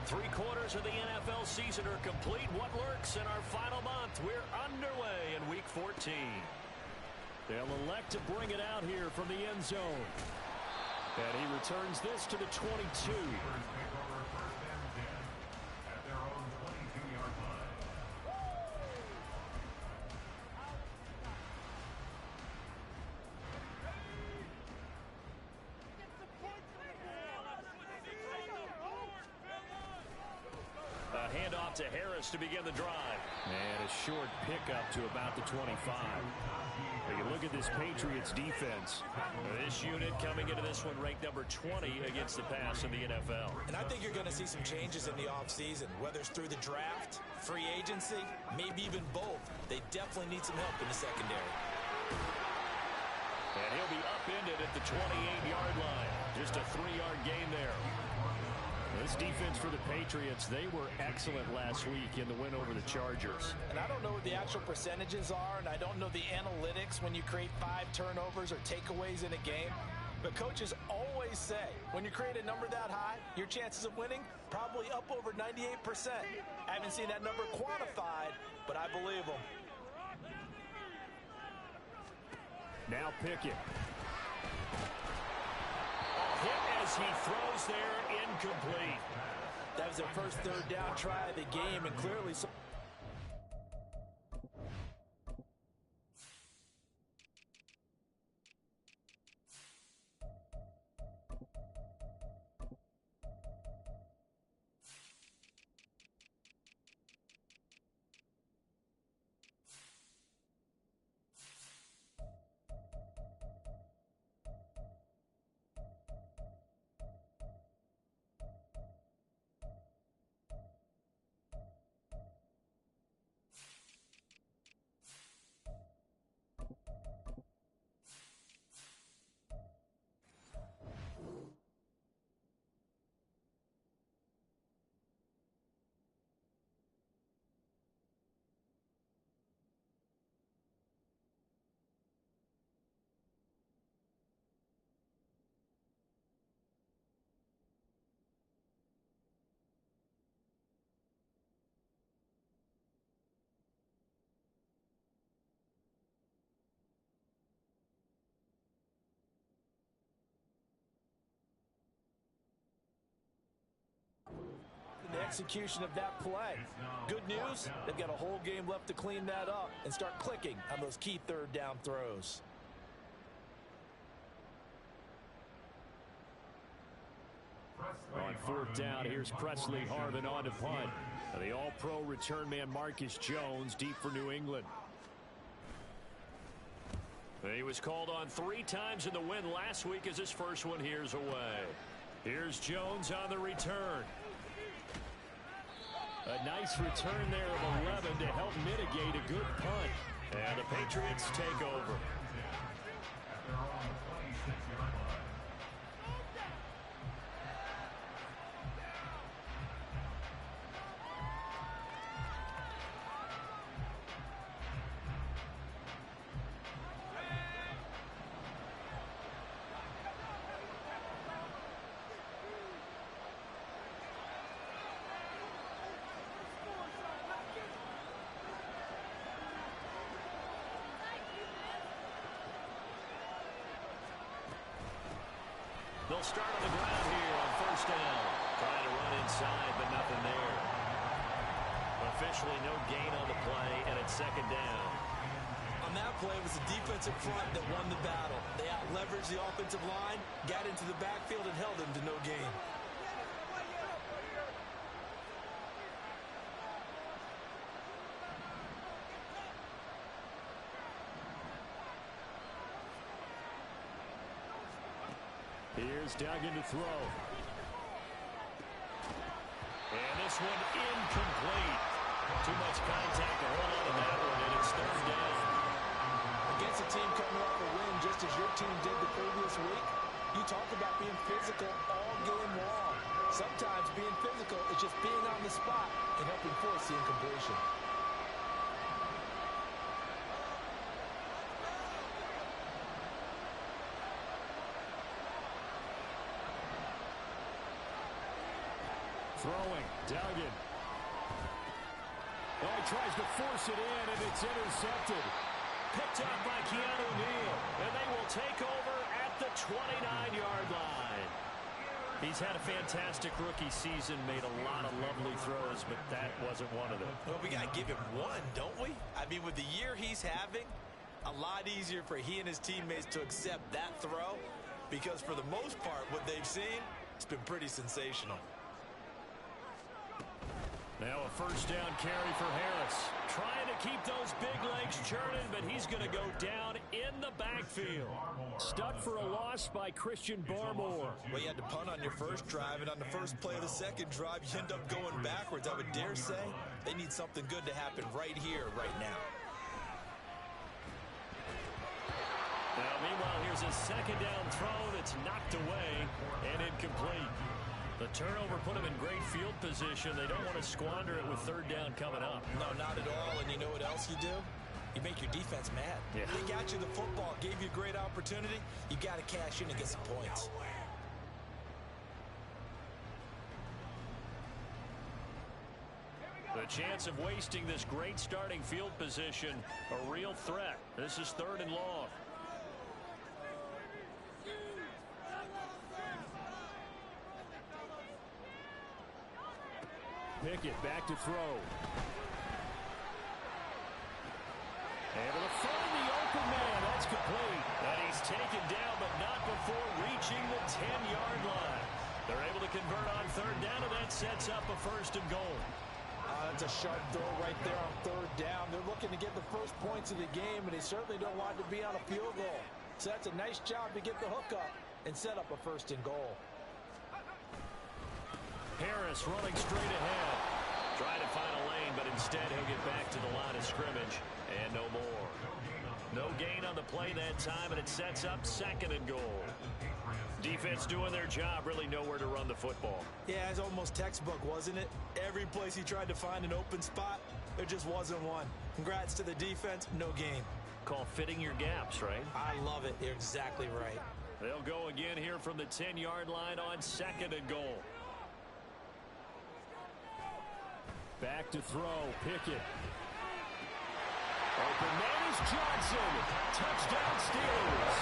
3/4 of the NFL season are complete. What lurks in our final month? We're underway in Week 14. They'll elect to bring it out here from the end zone. And he returns this to the 22. At their own 22-yard line. A handoff to Harris to begin the drive. And a short pickup to about the 25. Take a look at this Patriots defense. This unit coming into this one ranked number 20 against the pass in the NFL. And I think you're going to see some changes in the offseason, whether it's through the draft, free agency, maybe even both. They definitely need some help in the secondary. And he'll be upended at the 28-yard line. Just a 3-yard gain there. This defense for the Patriots, they were excellent last week in the win over the Chargers. And I don't know what the actual percentages are, and I don't know the analytics when you create 5 turnovers or takeaways in a game. But coaches always say, when you create a number that high, your chances of winning probably up over 98%. I haven't seen that number quantified, but I believe them. Now Pickett. Hit as he throws there, incomplete. That was their first third down try of the game, and clearly so. The execution of that play. Good news, they've got a whole game left to clean that up and start clicking on those key third down throws. On 4th down, here's Presley Harvin on to punt. The all-pro return man Marcus Jones deep for New England. He was called on 3 times in the win last week as his first one here's away. Here's Jones on the return. A nice return there of 11 to help mitigate a good punt. And the Patriots take over. At their own 26-yard line. They'll start on the ground here on 1st down. Trying to run inside, but nothing there. Officially no gain on the play, and it's 2nd down. On that play, it was the defensive front that won the battle. They out-leveraged the offensive line, got into the backfield, and held them to no gain. Here's Duggan to throw. And this one incomplete. Too much contact to hold on to that one, and it's 3rd down. Against a team coming off a win just as your team did the previous week, you talk about being physical all game long. Sometimes being physical is just being on the spot and helping force the incompletion. Throwing, Duggan. Oh, he tries to force it in, and it's intercepted. Picked up by Keanu Neal, and they will take over at the 29-yard line. He's had a fantastic rookie season, made a lot of lovely throws, but that wasn't one of them. Well, we got to give him one, don't we? I mean, with the year he's having, a lot easier for he and his teammates to accept that throw, because for the most part, what they've seen, it's been pretty sensational. Now a first down carry for Harris. Trying to keep those big legs churning, but he's going to go down in the backfield. Stuck for a loss by Christian Barmore. Well, you had to punt on your first drive, and on the first play of the second drive, you end up going backwards. I would dare say they need something good to happen right here, right now. Now, meanwhile, here's a second down throw that's knocked away and incomplete. The turnover put them in great field position. They don't want to squander it with third down coming up. No, not at all. And you know what else you do? You make your defense mad. Yeah. They got you the football, gave you a great opportunity. You got to cash in and get some points. The chance of wasting this great starting field position, a real threat. This is 3rd and long. Pickett back to throw. Able to find the open man. That's complete. And he's taken down, but not before reaching the 10-yard line. They're able to convert on third down, and that sets up a 1st and goal. That's a sharp throw right there on third down. They're looking to get the first points of the game, and they certainly don't want it to be on a field goal. So that's a nice job to get the hook up and set up a 1st and goal. Harris running straight ahead. Trying to find a lane, but instead he'll get back to the line of scrimmage. And no more. No gain on the play that time, and it sets up 2nd and goal. Defense doing their job, really nowhere to run the football. Yeah, it's almost textbook, wasn't it? Every place he tried to find an open spot, there just wasn't one. Congrats to the defense, no gain. Call fitting your gaps, right? I love it. You're exactly right. They'll go again here from the 10-yard line on 2nd and goal. Back to throw, Pickett. Open man is Johnson. Touchdown Steelers.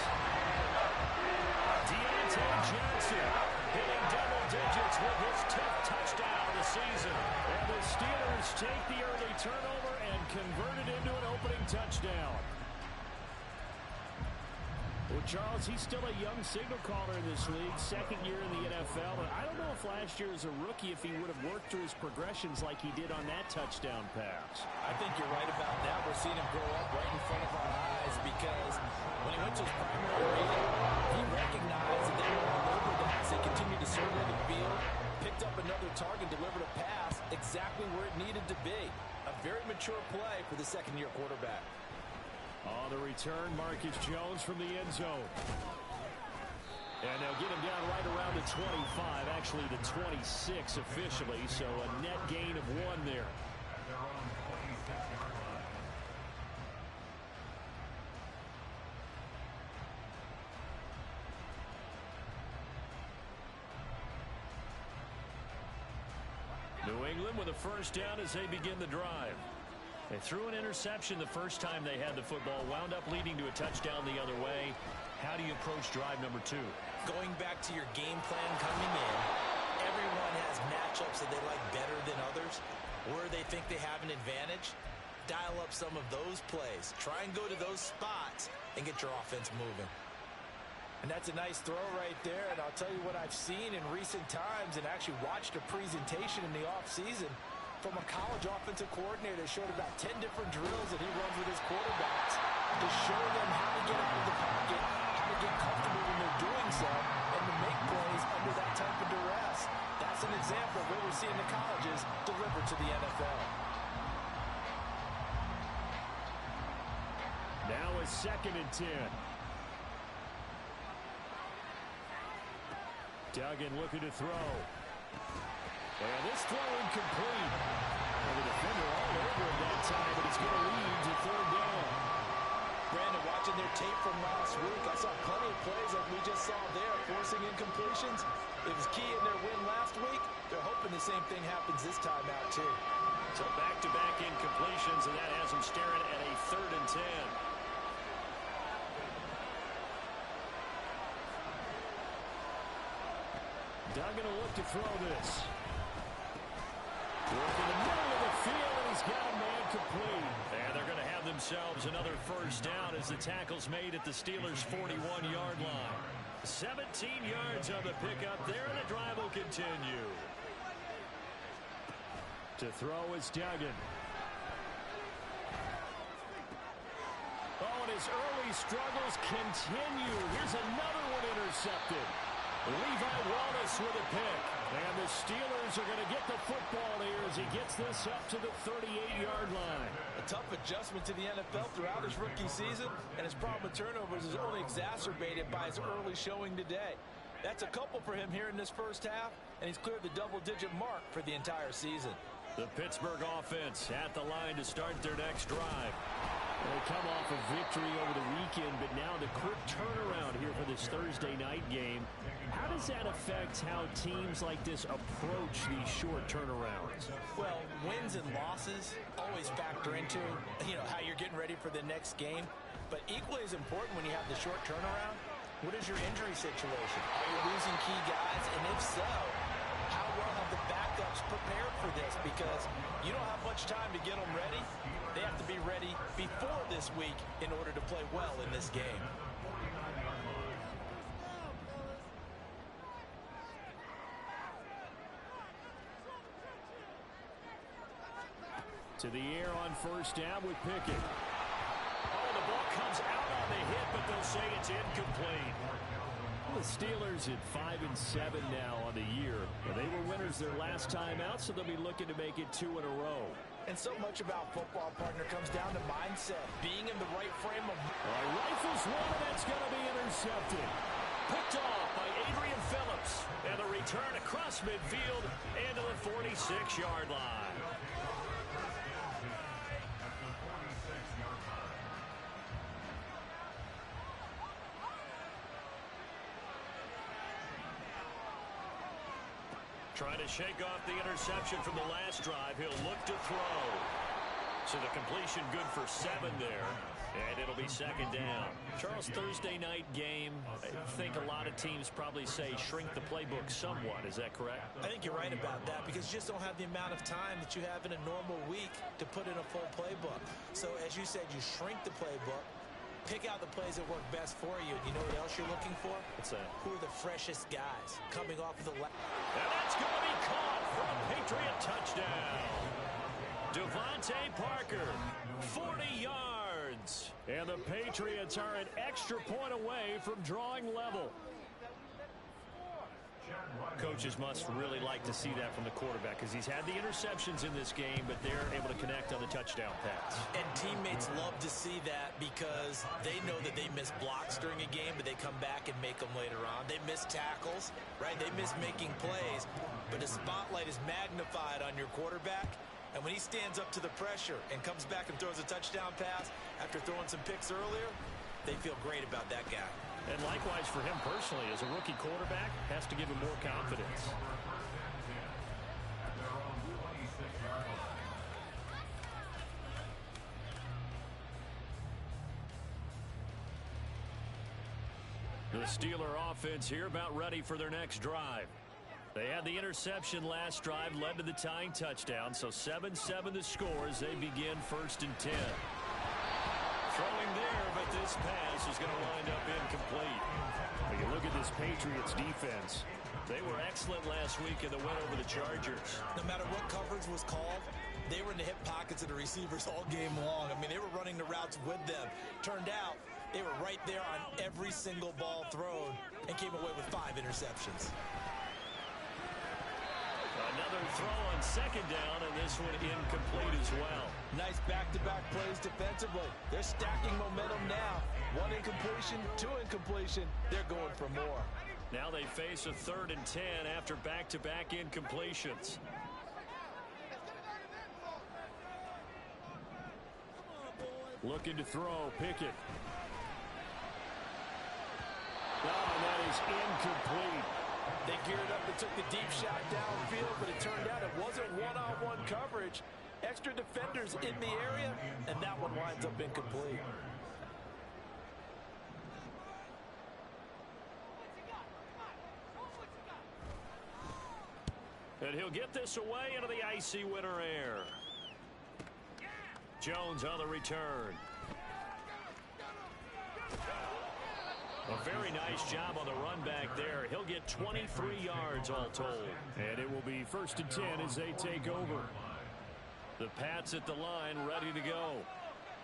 Deontay Johnson hitting double digits with his 10th touchdown of the season. And the Steelers take the early turnover and convert it into an opening touchdown. Well, Charles, he's still a young signal caller in this league, 2nd year in the NFL. But I don't know if last year as a rookie, if he would have worked through his progressions like he did on that touchdown pass. I think you're right about that. We're seeing him grow up right in front of our eyes because when he went to his primary reading, he recognized that they were all over that as they continued to survey the field, picked up another target, delivered a pass exactly where it needed to be. A very mature play for the 2nd-year quarterback. On the return, Marcus Jones from the end zone. And they'll get him down right around the 25, actually the 26 officially, so a net gain of 1 there. New England with a first down as they begin the drive. They threw an interception the first time they had the football, wound up leading to a touchdown the other way. How do you approach drive number 2? Going back to your game plan coming in, everyone has matchups that they like better than others. Where they think they have an advantage, dial up some of those plays. Try and go to those spots and get your offense moving. And that's a nice throw right there. And I'll tell you what I've seen in recent times and actually watched a presentation in the offseason from a college offensive coordinator. Showed about 10 different drills that he runs with his quarterbacks to show them how to get out of the pocket, how to get comfortable when they're doing so, and to make plays under that type of duress. That's an example of what we're seeing the colleges deliver to the NFL. Now a 2nd and 10. Duggan looking to throw. And this throw incomplete. And the defender all over him that time, but it's going to lead to 3rd down. Brandon, watching their tape from last week, I saw plenty of plays like we just saw there, forcing incompletions. It was key in their win last week. They're hoping hoping the same thing happens this time out, too. So back-to-back incompletions, and that has him staring at a 3rd and 10. Duggan will look to throw this. Working the middle of the field, and he's got a man complete. And they're going to have themselves another first down as the tackle's made at the Steelers' 41-yard line. 17 yards on the pickup there, and the drive will continue. To throw is Duggan. Oh, and his early struggles continue. Here's another one intercepted. Levi Wallace with a pick. And the Steelers are going to get the football here as he gets this up to the 38-yard line. A tough adjustment to the NFL throughout his rookie season, and his problem with turnovers is only exacerbated by his early showing today. That's a couple for him here in this first half, and he's cleared the double-digit mark for the entire season. The Pittsburgh offense at the line to start their next drive. They come off a victory over the weekend, but now the quick turnaround here for this Thursday night game. How does that affect how teams like this approach these short turnarounds? Well, wins and losses always factor into, how you're getting ready for the next game. But equally as important when you have the short turnaround, what is your injury situation? Are you losing key guys? And if so, how well have the backups prepared for this? Because you don't have much time to get them ready. They have to be ready before this week in order to play well in this game. To the air on first down with Pickett. Oh, the ball comes out on the hit, but they'll say it's incomplete. The Steelers at 5-7 now on the year. They were winners their last time out, so they'll be looking to make it 2 in a row. And so much about football, partner, comes down to mindset. Being in the right frame of... Rifles one, and that's going to be intercepted. Picked off by Adrian Phillips. And the return across midfield into the 46-yard line. Trying to shake off the interception from the last drive. He'll look to throw. So the completion good for 7 there. And it'll be 2nd down. Charles, Thursday night game, I think a lot of teams probably say shrink the playbook somewhat. Is that correct? I think you're right about that because you just don't have the amount of time that you have in a normal week to put in a full playbook. So as you said, you shrink the playbook. Pick out the plays that work best for you. You know what else you're looking for? What's that? Who are the freshest guys coming off of the left? And that's going to be caught for a Patriot touchdown. Devontae Parker, 40 yards. And the Patriots are an extra point away from drawing level. Coaches must really like to see that from the quarterback because he's had the interceptions in this game, but they're able to connect on the touchdown pass. And teammates love to see that because they know that they miss blocks during a game, but they come back and make them later on. They miss tackles, right? They miss making plays, but the spotlight is magnified on your quarterback. And when he stands up to the pressure and comes back and throws a touchdown pass after throwing some picks earlier, they feel great about that guy. And likewise for him personally, as a rookie quarterback, has to give him more confidence. The Steeler offense here about ready for their next drive. They had the interception last drive, led to the tying touchdown, so 7-7 the score as they begin 1st and 10. Throwing there, but this pass is going to wind up incomplete. When you look at this Patriots defense, they were excellent last week in the win over the Chargers. No matter what coverage was called, they were in the hip pockets of the receivers all game long. I mean, they were running the routes with them. Turned out, they were right there on every single ball thrown and came away with 5 interceptions. Another throw on 2nd down, and this one incomplete as well. Nice back-to-back plays defensively. They're stacking momentum now. 1 incompletion, 2 incompletion. They're going for more. Now they face a 3rd and 10 after back-to-back incompletions. Looking to throw, Pickett. Oh, and that is incomplete. They geared up and took the deep shot downfield, but it turned coverage, extra defenders in the area, and that one winds up incomplete. And he'll get this away into the icy winter air. Jones on the return. A very nice job on the run back there. He'll get 23 yards all told. And it will be 1st and 10 as they take over. The Pats at the line, ready to go.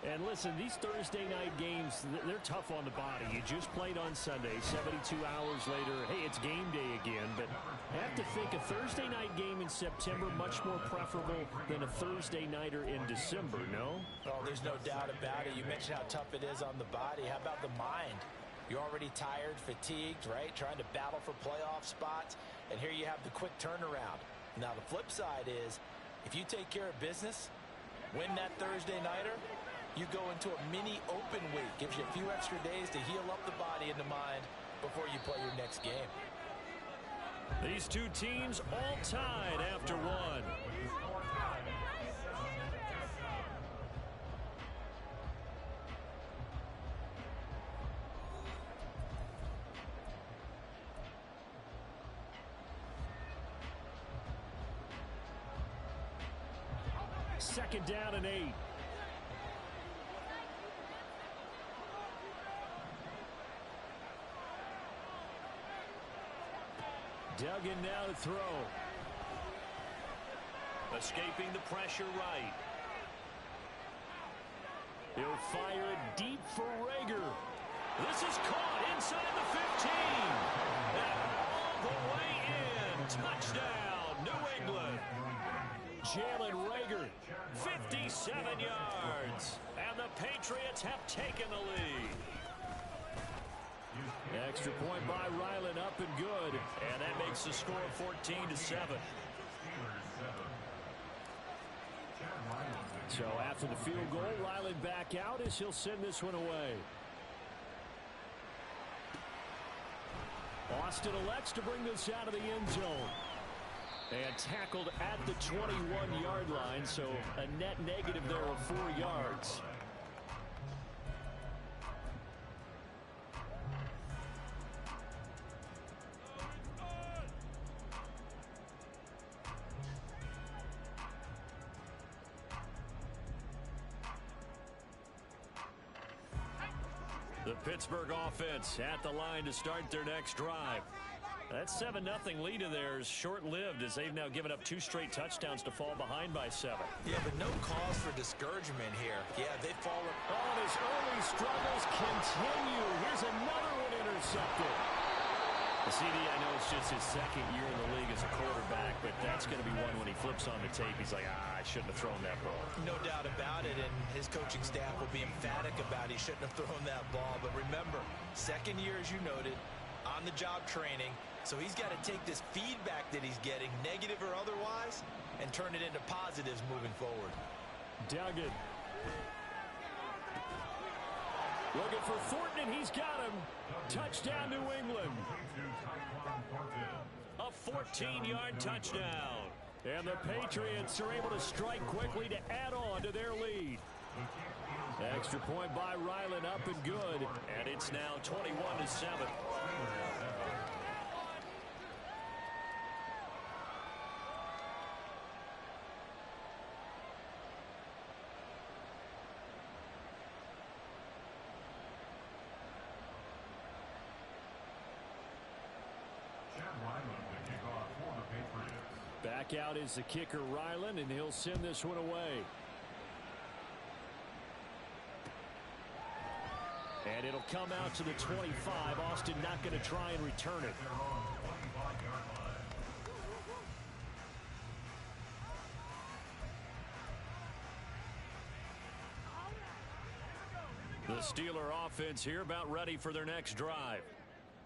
And listen, these Thursday night games, they're tough on the body. You just played on Sunday, 72 hours later. Hey, it's game day again. But I have to think a Thursday night game in September much more preferable than a Thursday nighter in December, no? Oh, there's no doubt about it. You mentioned how tough it is on the body. How about the mind? You're already tired, fatigued, right? Trying to battle for playoff spots. And here you have the quick turnaround. Now, the flip side is, if you take care of business, win that Thursday nighter, you go into a mini open week. Gives you a few extra days to heal up the body and the mind before you play your next game. These two teams all tied after one. Second down and 8. Duggan now to throw. Escaping the pressure right. He'll fire it deep for Rager. This is caught inside the 15. And all the way in. Touchdown, New England. Jalen Rager, 57 yards. And the Patriots have taken the lead. Extra point by Ryland, up and good. And that makes the score 14-7. So after the field goal, Ryland back out as he'll send this one away. Austin elects to bring this out of the end zone. And tackled at the 21-yard line, so a net negative there of 4 yards. The Pittsburgh offense at the line to start their next drive. That 7-0 lead of theirs short-lived as they've now given up 2 straight touchdowns to fall behind by 7. Yeah, but no cause for discouragement here. Yeah, they've fallen. Oh, his early struggles continue. Here's another one intercepted. The CD, I know it's just his second year in the league as a quarterback, but that's going to be one when he flips on the tape. He's like, I shouldn't have thrown that ball. No doubt about it, and his coaching staff will be emphatic about he shouldn't have thrown that ball. But remember, second year, as you noted, on-the-job training. So he's got to take this feedback that he's getting, negative or otherwise, and turn it into positives moving forward. Duggan. Looking for Thornton, and he's got him. Touchdown, New England. A 14-yard touchdown. And the Patriots are able to strike quickly to add on to their lead. Extra point by Ryland, up and good. And it's now 21-7. Back out is the kicker, Ryland, and he'll send this one away. And it'll come out to the 25. Austin not going to try and return it. The Steeler offense here about ready for their next drive.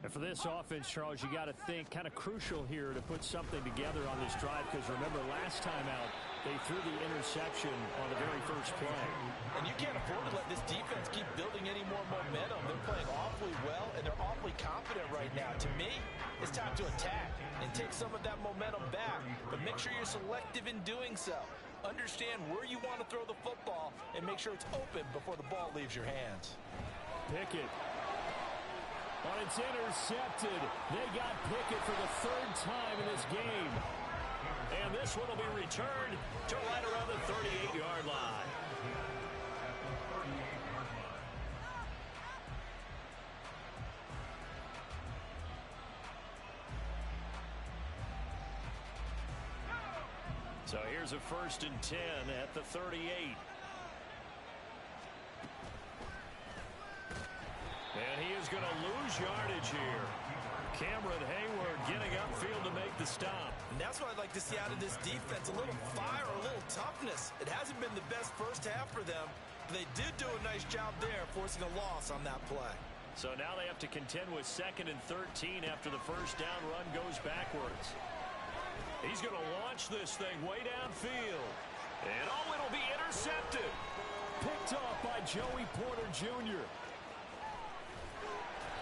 And for this offense, Charles, you got to think kind of crucial here to put something together on this drive, because remember last time out they threw the interception on the very first play. And you can't afford to let this defense keep building any more momentum. They're playing awfully well, and they're awfully confident right now. To me, it's time to attack and take some of that momentum back, but make sure you're selective in doing so. Understand where you want to throw the football and make sure it's open before the ball leaves your hands. Pickett. But it's intercepted. They got Pickett for the third time in this game. And this one will be returned to right around the 38-yard line. So here's a 1st and 10 at the 38. And he is going to lose yardage here. Cameron Hayward getting upfield to make the stop. And that's what I'd like to see out of this defense. A little fire, a little toughness. It hasn't been the best first half for them, but they did do a nice job there, forcing a loss on that play. So now they have to contend with 2nd and 13 after the first down run goes backwards. He's going to launch this thing way downfield. And it'll be intercepted. Picked off by Joey Porter Jr.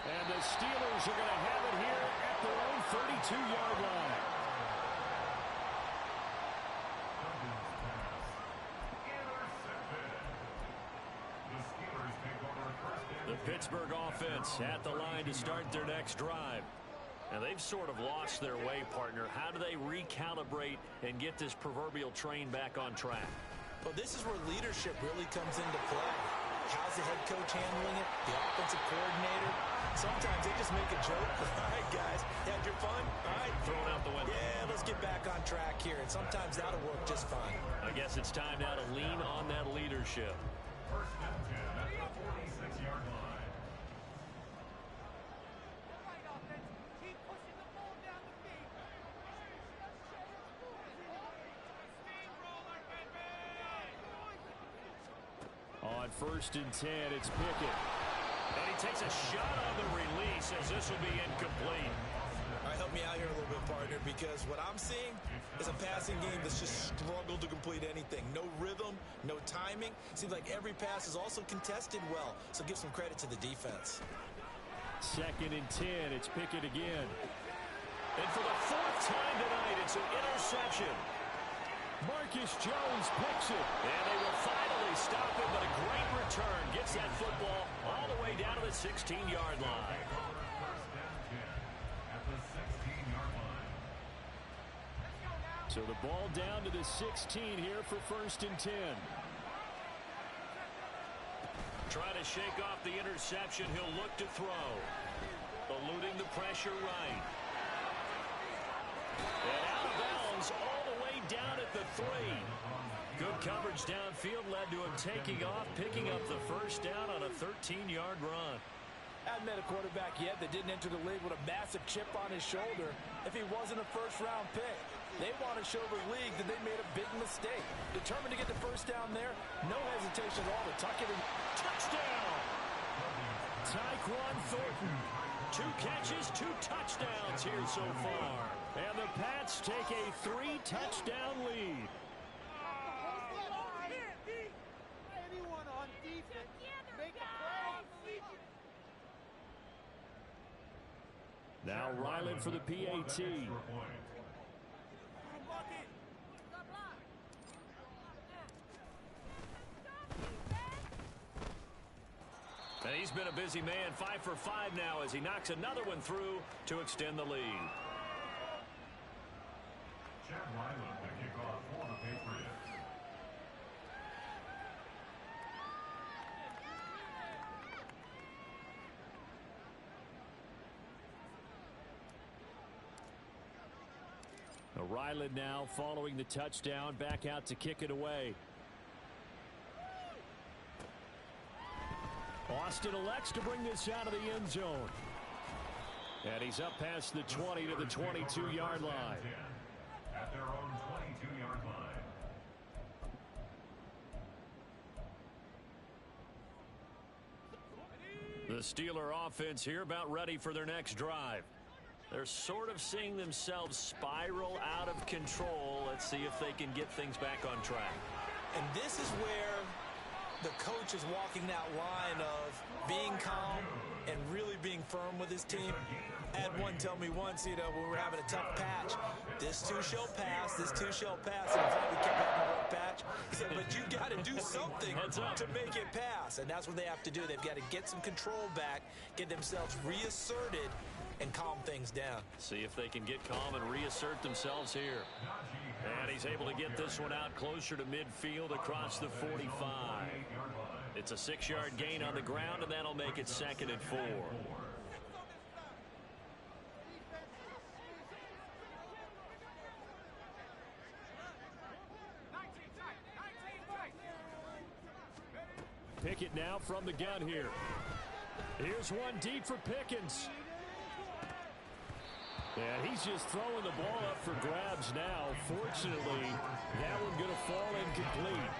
And the Steelers are going to have it here at their own 32-yard line. The Pittsburgh offense at the line to start their next drive. Now, they've sort of lost their way, partner. How do they recalibrate and get this proverbial train back on track? Well, this is where leadership really comes into play. How's the head coach handling it? The offensive coordinator? Sometimes they just make a joke. All right, guys, you had your fun? All right. Throw it out the window. Yeah, let's get back on track here. And sometimes that'll work just fine. I guess it's time now to lean on that leadership. 1st and 10 at the 46-yard line. On 1st and 10, it's Pickett. And he takes a shot on the release as this will be incomplete. All right, help me out here a little bit, partner, because what I'm seeing is a passing game that's just struggled to complete anything. No rhythm, no timing. Seems like every pass is also contested well, so give some credit to the defense. 2nd and 10, it's Pickett again. And for the 4th time tonight, it's an interception. Marcus Jones picks it. And they will finally stop him, but a great return. Gets that football all the way down to the 16-yard line. 1st and 10 at the 16-yard line. So the ball down to the 16 here for 1st and 10. Trying to shake off the interception. He'll look to throw. Eluding the pressure right. And out of bounds all the way down at the 3. Good coverage downfield led to him taking off, picking up the first down on a 13-yard run. Hadn't met a quarterback yet that didn't enter the league with a massive chip on his shoulder if he wasn't a first-round pick. They want to show the league that they made a big mistake. Determined to get the first down there, no hesitation at all to tuck it in. Touchdown! Tyquan Thornton. 2 catches, 2 touchdowns here so far. And the Pats take a 3-touchdown lead. Now Ryland for the PAT. And he's been a busy man, 5 for 5 now as he knocks another one through to extend the lead. Chad Ryland to kick off for the Patriots. Ryland now following the touchdown, back out to kick it away. Austin elects to bring this out of the end zone. And he's up past the 20 to the 22-yard line. At their own 22-yard line. The Steeler offense here about ready for their next drive. They're sort of seeing themselves spiral out of control. Let's see if they can get things back on track. And this is where the coach is walking that line of being calm and really being firm with his team. I had one tell me once, when we were having a tough patch, this too shall pass, this too shall pass. And in fact, we kept having to work patch. He said, but you got to do something to make it pass. And that's what they have to do. They've got to get some control back, get themselves reasserted, and calm things down. See if they can get calm and reassert themselves here. And he's able to get this one out closer to midfield across the 45. It's a 6-yard gain on the ground, and that'll make it 2nd and 4. Pickett now from the gun here. Here's one deep for Pickens. And he's just throwing the ball up for grabs now. Fortunately, that one going to fall incomplete.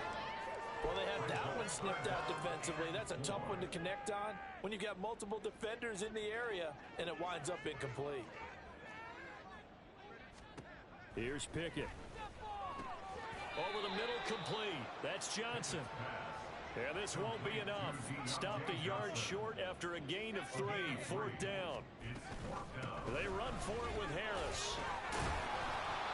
Well, they had that one snipped out defensively. That's a tough one to connect on when you've got multiple defenders in the area, and it winds up incomplete. Here's Pickett. Over the middle, complete. That's Johnson. And this won't be enough. Stopped a yard short after a gain of 3. 4th down. They run for it with Harris.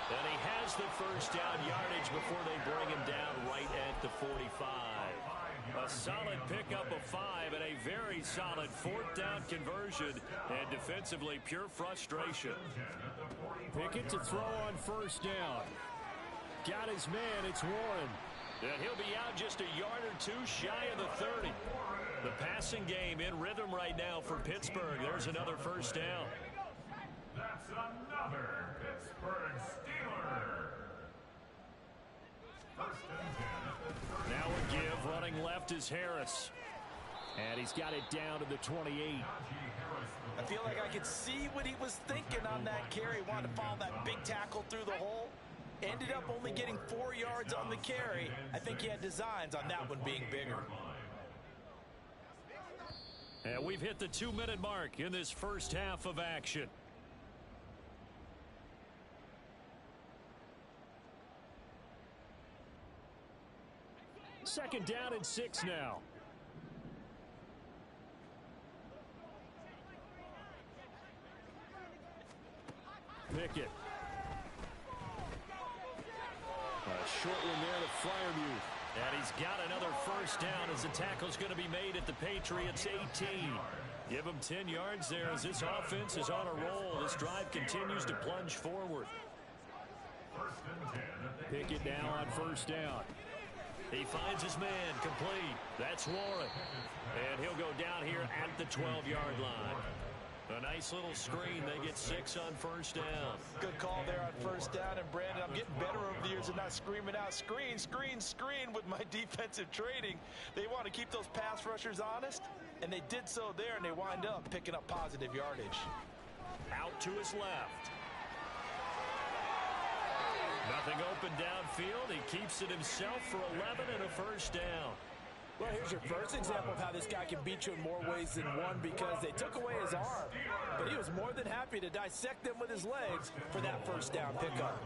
And he has the first down yardage before they bring him down right at the 45. A solid pickup of 5 and a very solid 4th down conversion. And defensively, pure frustration. Pickett to throw on first down. Got his man. It's Warren. And he'll be out just a yard or 2 shy of the 30. The passing game in rhythm right now for Pittsburgh. There's another first down. That's another Pittsburgh Steeler. 1st and 10 at the 30. Now a give. Running left is Harris. And he's got it down to the 28. I feel like I could see what he was thinking on that carry. Wanted to follow that big tackle through the hole. Ended up only getting 4 yards on the carry. I think he had designs on that one being bigger. And we've hit the 2-minute mark in this first half of action. Second down and 6 now. Pickett. A short one there to Freiermuth. And he's got another first down as the tackle's going to be made at the Patriots 18. Give him 10 yards there as this offense is on a roll. This drive continues to plunge forward. Pickett now on first down. He finds his man complete. That's Warren. And he'll go down here at the 12-yard line. A nice little screen. They get 6 on first down. Good call there on first down. And Brandon, I'm getting better over the years and not screaming out screen, screen, screen with my defensive training. They want to keep those pass rushers honest, and they did so there, and they wind up picking up positive yardage. Out to his left. Nothing open downfield. He keeps it himself for 11 and a first down. Well, here's your first example of how this guy can beat you in more ways than one, because they took away his arm, but he was more than happy to dissect them with his legs for that first down pickup.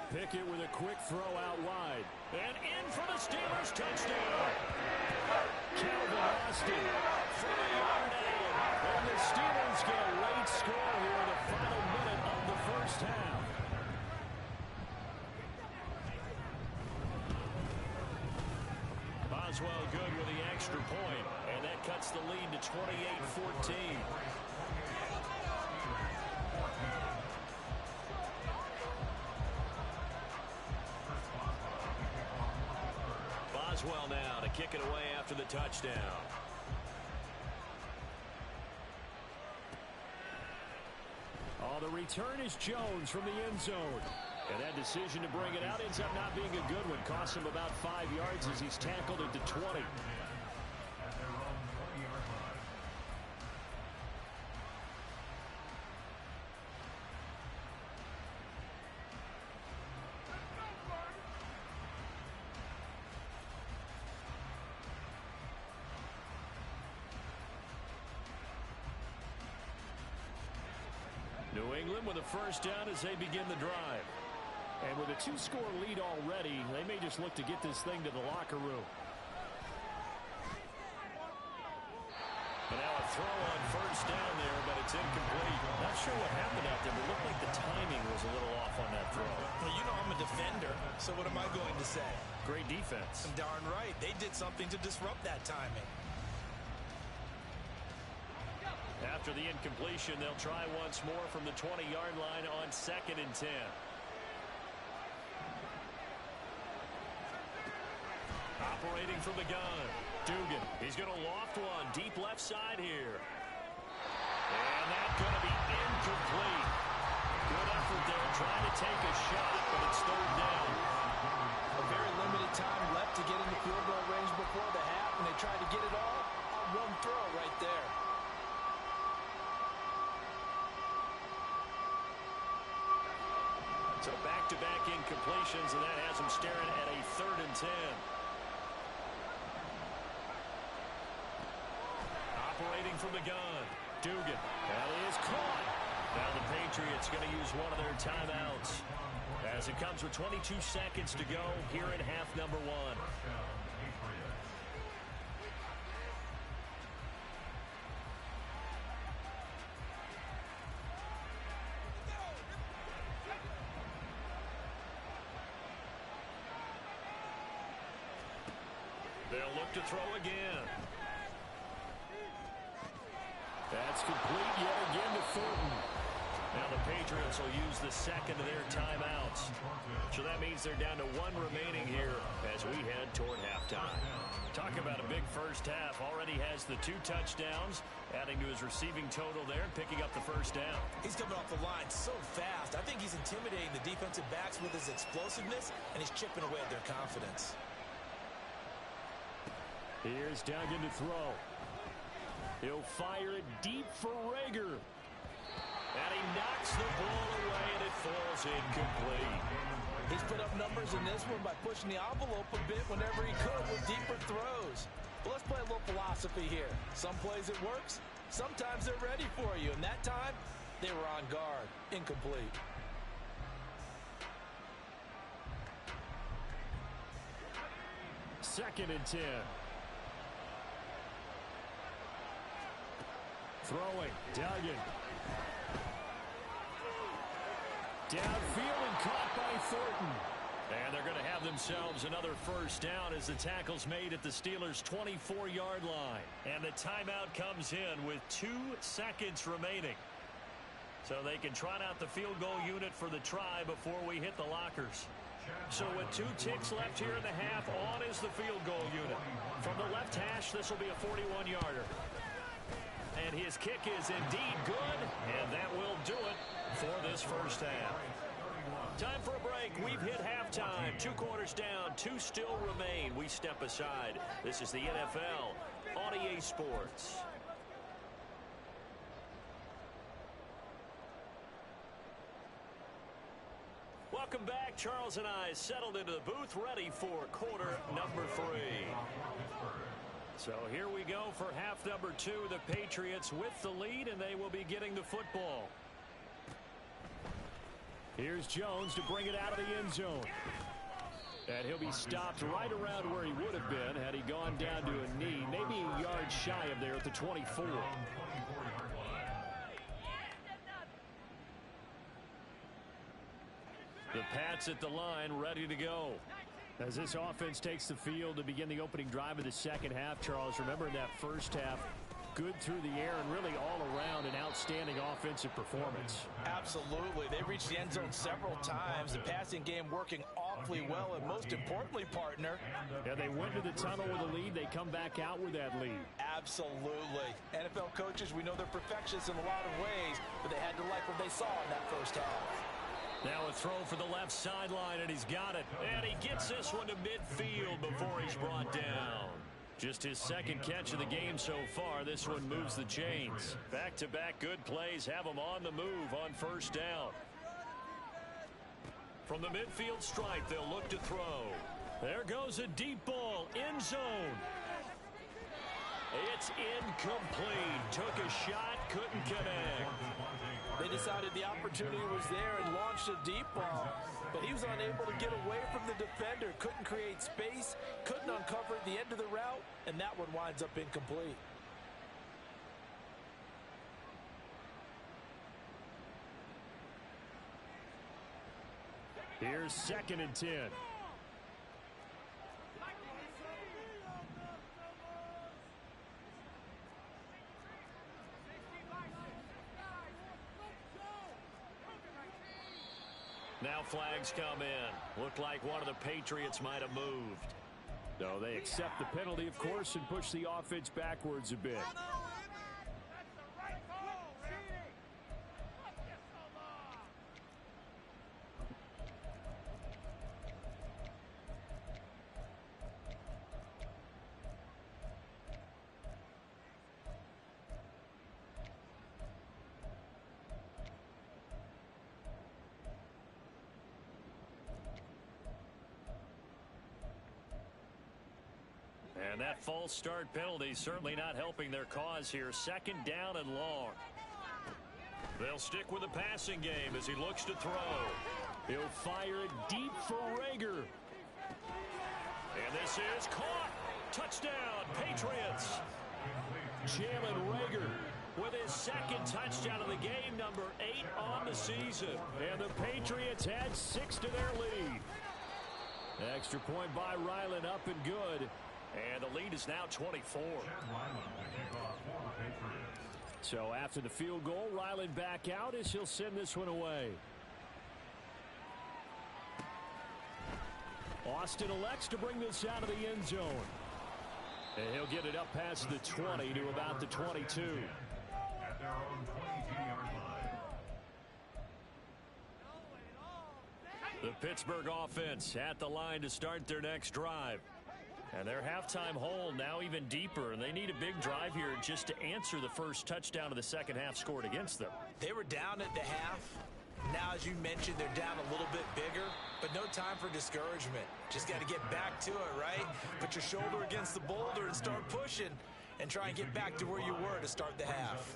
Pickett with a quick throw out wide. And in for the Steelers touchdown. Calvin Austin from the yard out. And the Steelers get a late score here in the final minute of the first half. Boswell good with the extra point, and that cuts the lead to 28-14. Boswell now to kick it away after the touchdown. Oh, the return is Jones from the end zone. And that decision to bring it out ends up not being a good one. Costs him about 5 yards as he's tackled at the 20. New England with a first down as they begin the drive. And with a 2-score lead already, they may just look to get this thing to the locker room. But now a throw on first down there, but it's incomplete. Not sure what happened out there, but it looked like the timing was a little off on that throw. Well, you know I'm a defender, so what am I going to say? Great defense. Darn right. They did something to disrupt that timing. After the incompletion, they'll try once more from the 20-yard line on 2nd and 10. Operating from the gun. Dugan. He's going to loft one. Deep left side here. And that's going to be incomplete. Good effort there trying to take a shot, but it's 3rd down. A very limited time left to get in the field goal range before the half, and they tried to get it all on one throw right there. So back-to-back incompletions, and that has them staring at a 3rd and 10. Operating from the gun. Dugan. That is caught. Now the Patriots going to use one of their timeouts as it comes with 22 seconds to go here in half number 1. They'll look to throw again. That's complete yet again to Thornton. Now the Patriots will use the second of their timeouts. So that means they're down to 1 remaining here as we head toward halftime. Talk about a big first half. Already has the 2 touchdowns, adding to his receiving total there and picking up the first down. He's coming off the line so fast. I think he's intimidating the defensive backs with his explosiveness, and he's chipping away at their confidence. Here's Duggan to throw. He'll fire it deep for Rager. And he knocks the ball away, and it falls incomplete. He's put up numbers in this one by pushing the envelope a bit whenever he could with deeper throws. But let's play a little philosophy here. Some plays it works. Sometimes they're ready for you. And that time, they were on guard. Incomplete. Second and 10. Throwing. Duggan. Downfield and caught by Thornton. And they're going to have themselves another first down as the tackle's made at the Steelers' 24-yard line. And the timeout comes in with 2 seconds remaining. So they can trot out the field goal unit for the try before we hit the lockers. So with 2 ticks left here in the half, on is the field goal unit. From the left hash, this will be a 41-yarder. And his kick is indeed good, and that will do it for this first half. Time for a break. We've hit halftime. 2 quarters down, 2 still remain. We step aside. This is the NFL on EA Sports. Welcome back. Charles and I settled into the booth, ready for quarter number 3. So here we go for half number 2. The Patriots with the lead, and they will be getting the football. Here's Jones to bring it out of the end zone. And he'll be stopped right around where he would have been had he gone down to a knee, maybe a yard shy of there at the 24. The Pats at the line, ready to go. As this offense takes the field to begin the opening drive of the second half, Charles, remember in that first half, good through the air and really all around an outstanding offensive performance. Absolutely. They reached the end zone several times. The passing game working awfully well, and most importantly, partner. Yeah, they went to the tunnel with a lead. They come back out with that lead. Absolutely. NFL coaches, we know they're perfectionists in a lot of ways, but they had to like what they saw in that first half. Now a throw for the left sideline, and he's got it. And he gets this one to midfield before he's brought down. Just his second catch of the game so far. This one moves the chains. Back-to-back good plays have him on the move on first down. From the midfield stripe, they'll look to throw. There goes a deep ball, end zone. It's incomplete. Took a shot, couldn't connect. They decided the opportunity was there and launched a deep ball, but he was unable to get away from the defender, couldn't create space, couldn't uncover the end of the route, and that one winds up incomplete. Here's 2nd and 10. Now flags come in. Looked like one of the Patriots might have moved. No, they accept the penalty, of course, and push the offense backwards a bit. And that false start penalty certainly not helping their cause here. 2nd down and long. They'll stick with the passing game as he looks to throw. He'll fire it deep for Reagor. And this is caught. Touchdown, Patriots. Jalen Reagor with his 2nd touchdown of the game, number 8 on the season. And the Patriots add 6 to their lead. Extra point by Ryland, up and good. And the lead is now 24. So after the field goal, Ryland back out as he'll send this one away. Austin elects to bring this out of the end zone. And he'll get it up past the 20 to about the 22. At their own 22-yard line. The Pittsburgh offense at the line to start their next drive. And their halftime hole now even deeper, and they need a big drive here just to answer the first touchdown of the second half scored against them. They were down at the half. Now, as you mentioned, they're down a little bit bigger, but no time for discouragement. Just got to get back to it, right? Put your shoulder against the boulder and start pushing and try and get back to where you were to start the half.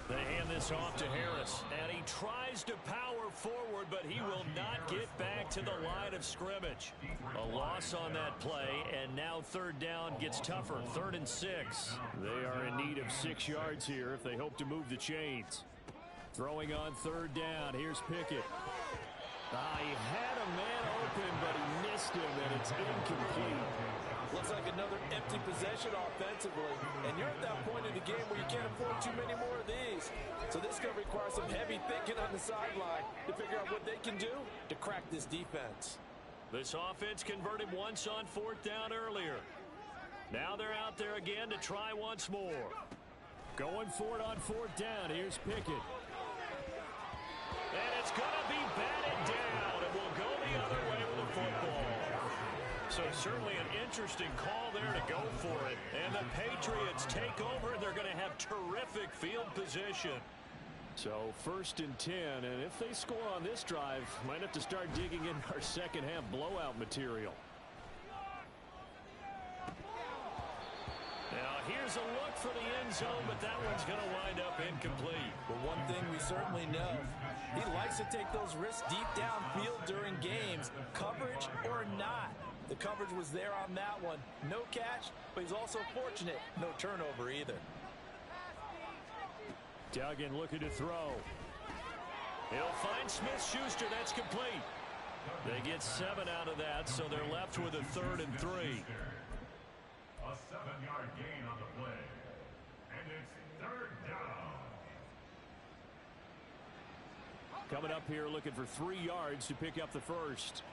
They hand this off to Harris, and he tries to power forward, but he will not get back to the line of scrimmage. A loss on that play, and now 3rd down gets tougher. 3rd and 6. They are in need of 6 yards here if they hope to move the chains. Throwing on 3rd down. Here's Pickett. He had a man open, but he missed him, and it's incomplete. Looks like another empty possession offensively. And you're at that point in the game where you can't afford too many more of these. So this is going to require some heavy thinking on the sideline to figure out what they can do to crack this defense. This offense converted once on 4th down earlier. Now they're out there again to try once more. Going for it on 4th down. Here's Pickett. And it's going to be batted down. It will go the other way with the football. So certainly an interesting call there to go for it. And the Patriots take over, and they're going to have terrific field position. So 1st and 10, and if they score on this drive, might have to start digging in our second half blowout material. Now here's a look for the end zone, but that one's going to wind up incomplete. Well, one thing we certainly know, he likes to take those risks deep downfield during games, coverage or not. The coverage was there on that one. No catch, but he's also fortunate. No turnover either. Duggan looking to throw. He'll find Smith-Schuster. That's complete. They get 7 out of that, so they're left with a 3rd and 3. A 7-yard gain on the play. And it's 3rd down. Coming up here looking for 3 yards to pick up the first.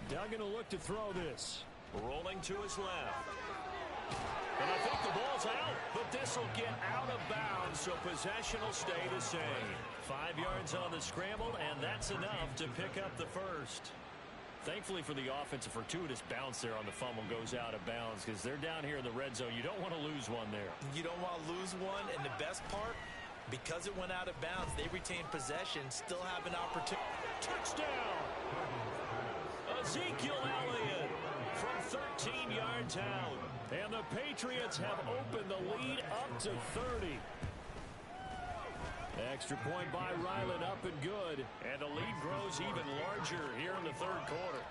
Duggan will look to throw this. Rolling to his left. And I think the ball's out, but this will get out of bounds, so possession will stay the same. 5 yards on the scramble, and that's enough to pick up the first. Thankfully for the offense, a fortuitous bounce there on the fumble goes out of bounds because they're down here in the red zone. You don't want to lose one there. You don't want to lose one, and the best part, because it went out of bounds, they retain possession, still have an opportunity. Touchdown! Ezekiel Elliott from 13 yards out. And the Patriots have opened the lead up to 30. Extra point by Ryland, up and good. And the lead grows even larger here in the 3rd quarter.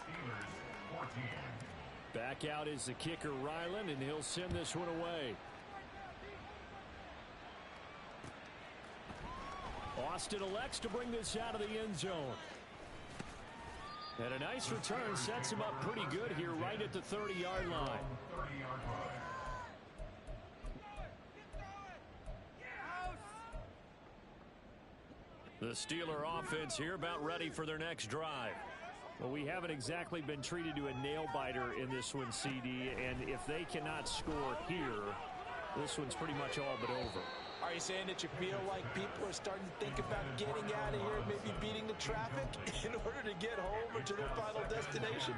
Steelers 14. Back out is the kicker, Ryland, and he'll send this one away. Austin elects to bring this out of the end zone. And a nice return sets him up pretty good here right at the 30-yard line. The Steeler offense here about ready for their next drive. Well, we haven't exactly been treated to a nail-biter in this one, CD, and if they cannot score here, this one's pretty much all but over. Are you saying that you feel like people are starting to think about getting out of here, maybe beating the traffic in order to get home or to their final destination?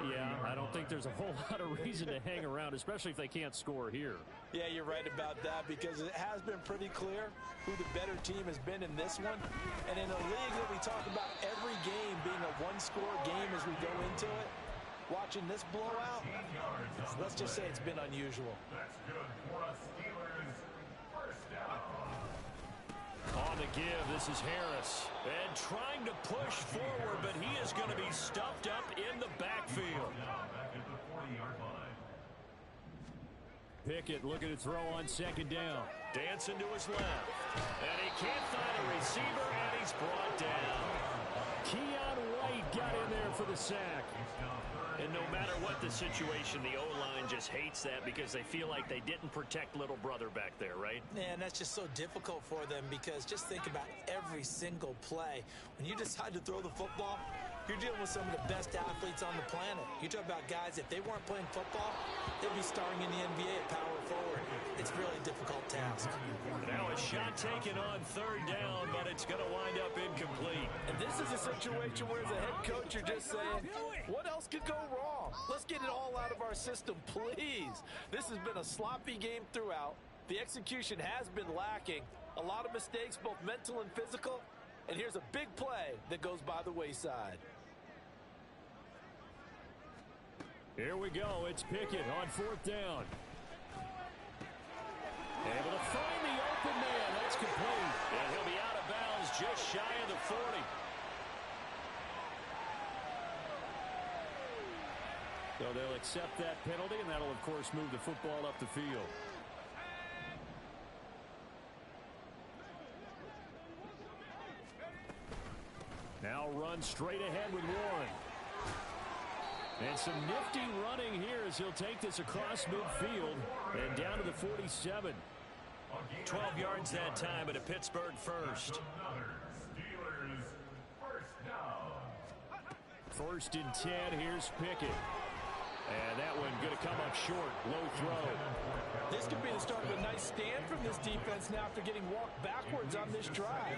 Yeah, I don't think there's a whole lot of reason to hang around, especially if they can't score here. Yeah, you're right about that because it has been pretty clear who the better team has been in this one. And in a league that we talk about every game being a one-score game as we go into it, watching this blowout, let's just say it's been unusual. That's good for us Steelers. First down. On the give, this is Harris. And trying to push forward, but he is going to be stuffed up in the backfield. Back at the 40-yard line. Pickett looking to throw on second down. Dancing to his left. And he can't find a receiver, and he's brought down. Keon White got in there for the sack. And no matter what the situation, the O-line just hates that because they feel like they didn't protect little brother back there, right? Man, that's just so difficult for them because just think about every single play. When you decide to throw the football, you're dealing with some of the best athletes on the planet. You talk about guys, if they weren't playing football, they'd be starring in the NBA at power forward. It's really a difficult task. Now a shot taken on third down, but it's going to wind up incomplete. And this is a situation where as a head coach, you're just saying, what else could go wrong? Let's get it all out of our system, please. This has been a sloppy game throughout. The execution has been lacking. A lot of mistakes, both mental and physical. And here's a big play that goes by the wayside. Here we go. It's Pickett on fourth down. Able to find the open man. That's complete. And he'll be out of bounds just shy of the 40. So they'll accept that penalty, and that'll, of course, move the football up the field. Now run straight ahead with Warren. And some nifty running here as he'll take this across midfield and down to the 47. 12 yards that time at a Pittsburgh first. Steelers first down. First and 10, here's Pickett. And that one going to come up short, low throw. This could be the start of a nice stand from this defense now after getting walked backwards on this drive.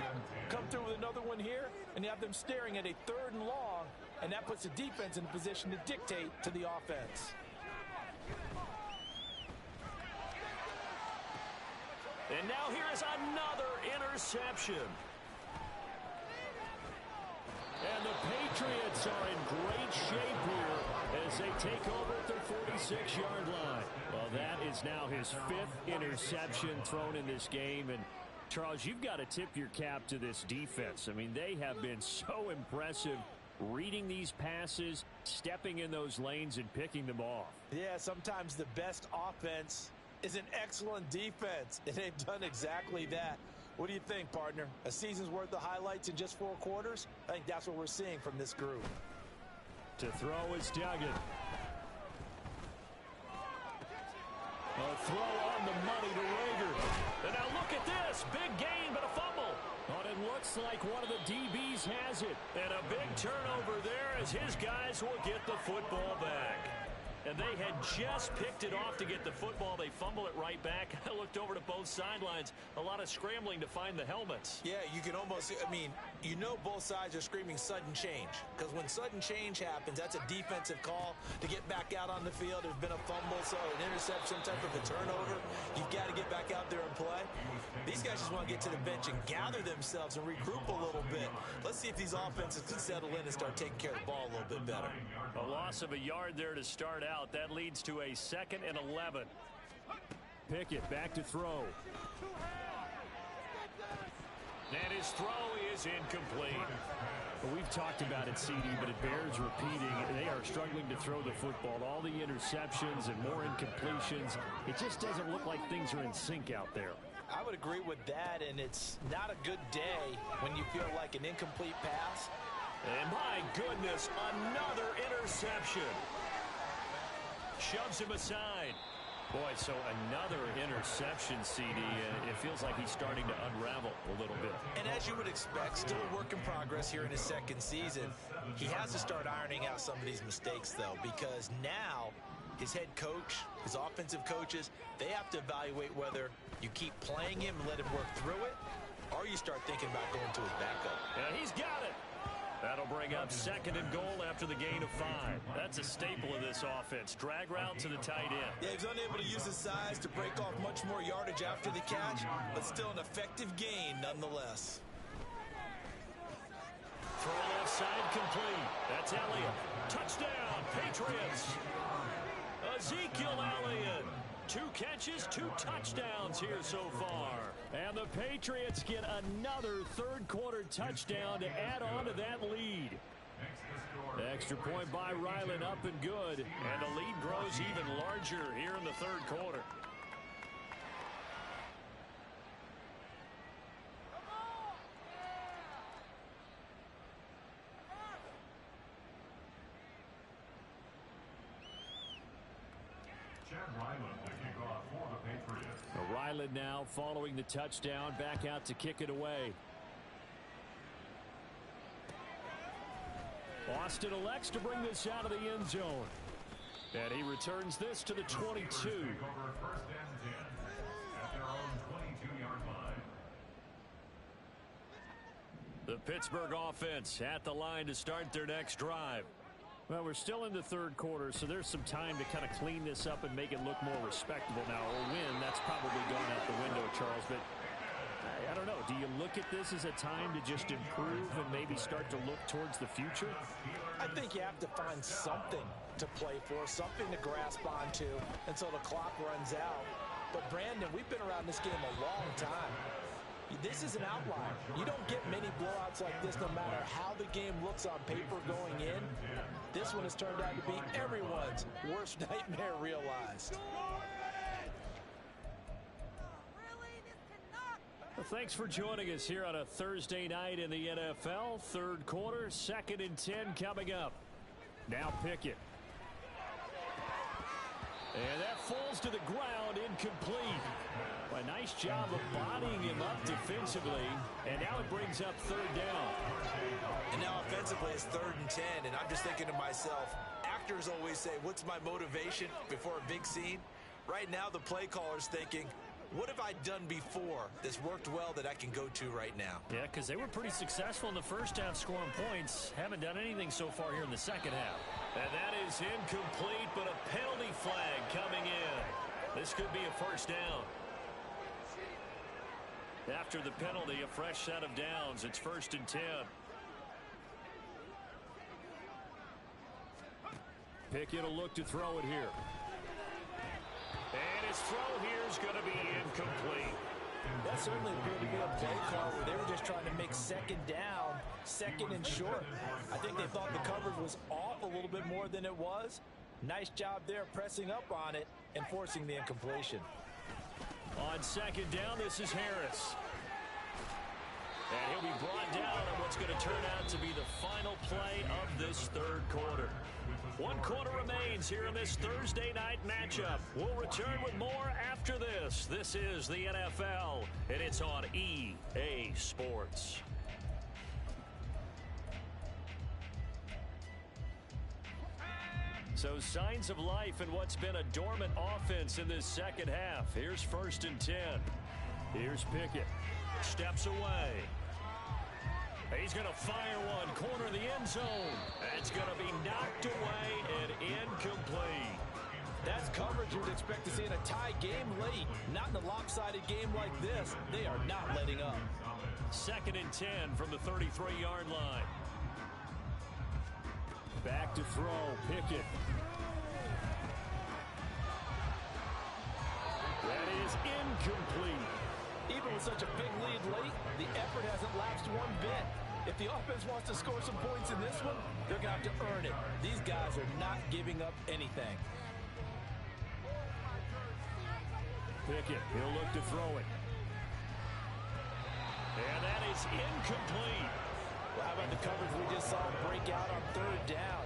Come through with another one here, and you have them staring at a third and long, and that puts the defense in a position to dictate to the offense. And now here is another interception. And the Patriots are in great shape here as they take over at their 46-yard line. Well, that is now his fifth interception thrown in this game. And, Charles, you've got to tip your cap to this defense. I mean, they have been so impressive reading these passes, stepping in those lanes, and picking them off. Yeah, sometimes the best offense is an excellent defense, and they've done exactly that. What do you think, partner? A season's worth of highlights in just 4 quarters? I think that's what we're seeing from this group. To throw is Duggan. A throw on the money to Rager. And now look at this. Big gain, but a fumble. But it looks like one of the DBs has it. And a big turnover there as his guys will get the football back. And they had just picked it off to get the football. They fumble it right back. I looked over to both sidelines. A lot of scrambling to find the helmets. Yeah, you can almost, I mean, you know both sides are screaming sudden change. Because when sudden change happens, that's a defensive call to get back out on the field. There's been a fumble, so an interception, some type of a turnover. You've got to get back out there and play. These guys just want to get to the bench and gather themselves and regroup a little bit. Let's see if these offenses can settle in and start taking care of the ball a little bit better. A loss of a yard there to start out. That leads to a 2nd and 11. Pickett back to throw. And his throw is incomplete. Well, we've talked about it, CD, but it bears repeating. They are struggling to throw the football. All the interceptions and more incompletions. It just doesn't look like things are in sync out there. I would agree with that, and it's not a good day when you feel like an incomplete pass. And my goodness, another interception. Shoves him aside. Boy, so another interception, CD, and it feels like he's starting to unravel a little bit. And as you would expect, still a work in progress here in his second season. He has to start ironing out some of these mistakes, though, because now his head coach, his offensive coaches, they have to evaluate whether you keep playing him and let him work through it, or you start thinking about going to his backup. And he's got it. That'll bring up 2nd and goal after the gain of 5. That's a staple of this offense. Drag route to the tight end. Yeah, he's unable to use his size to break off much more yardage after the catch, but still an effective gain nonetheless. Throw left side complete. That's Elliott. Touchdown, Patriots. Ezekiel Elliott. 2 catches, 2 touchdowns here so far. And the Patriots get another third-quarter touchdown to add on to that lead. Extra point by Ryland, up and good. And the lead grows even larger here in the third quarter. Ryland now following the touchdown, back out to kick it away. Austin elects to bring this out of the end zone. And he returns this to the 22. First and 10 at their own 22-yard line. The Pittsburgh offense at the line to start their next drive. Well, we're still in the third quarter, so there's some time to kind of clean this up and make it look more respectable. Now, a win, that's probably gone out the window, Charles, but I don't know. Do you look at this as a time to just improve and maybe start to look towards the future? I think you have to find something to play for, something to grasp onto until the clock runs out. But, Brandon, we've been around this game a long time. This is an outlier. You don't get many blowouts like this no matter how the game looks on paper going in. This one has turned out to be everyone's worst nightmare realized. Well, thanks for joining us here on a Thursday night in the NFL. Third quarter, 2nd and 10 coming up. Now Pickett. And that falls to the ground, incomplete. Well, a nice job of bodying him up defensively, and now it brings up 3rd down. And now offensively it's 3rd and 10, and I'm just thinking to myself, actors always say, what's my motivation before a big scene? Right now the play caller's thinking, what have I done before that's worked well that I can go to right now? Yeah, because they were pretty successful in the first half scoring points. Haven't done anything so far here in the second half. And that is incomplete, but a penalty flag coming in. This could be a first down. After the penalty, a fresh set of downs. It's 1st and 10. Pickett will look to throw it here. And his throw here is going to be incomplete. That certainly appeared to be a play call where they were just trying to make 2nd down, 2nd and short. I think they thought the coverage was off a little bit more than it was. Nice job there pressing up on it and forcing the incompletion. On 2nd down, this is Harris. And he'll be brought down on what's going to turn out to be the final play of this third quarter. 1 quarter remains here in this Thursday night matchup. We'll return with more after this. This is the NFL, and it's on EA Sports. So signs of life in what's been a dormant offense in this second half. Here's 1st and 10. Here's Pickett. Steps away. He's going to fire one. Corner of the end zone. It's going to be knocked away and incomplete. That's coverage you'd expect to see in a tie game late. Not in a lopsided game like this. They are not letting up. 2nd and 10 from the 33-yard line. Back to throw. Pickett. That is incomplete. Even with such a big lead late, the effort hasn't lapsed one bit. If the offense wants to score some points in this one, they're going to have to earn it. These guys are not giving up anything. Pickett, he'll look to throw it. And that is incomplete. Well, how about the coverage we just saw break out on third down?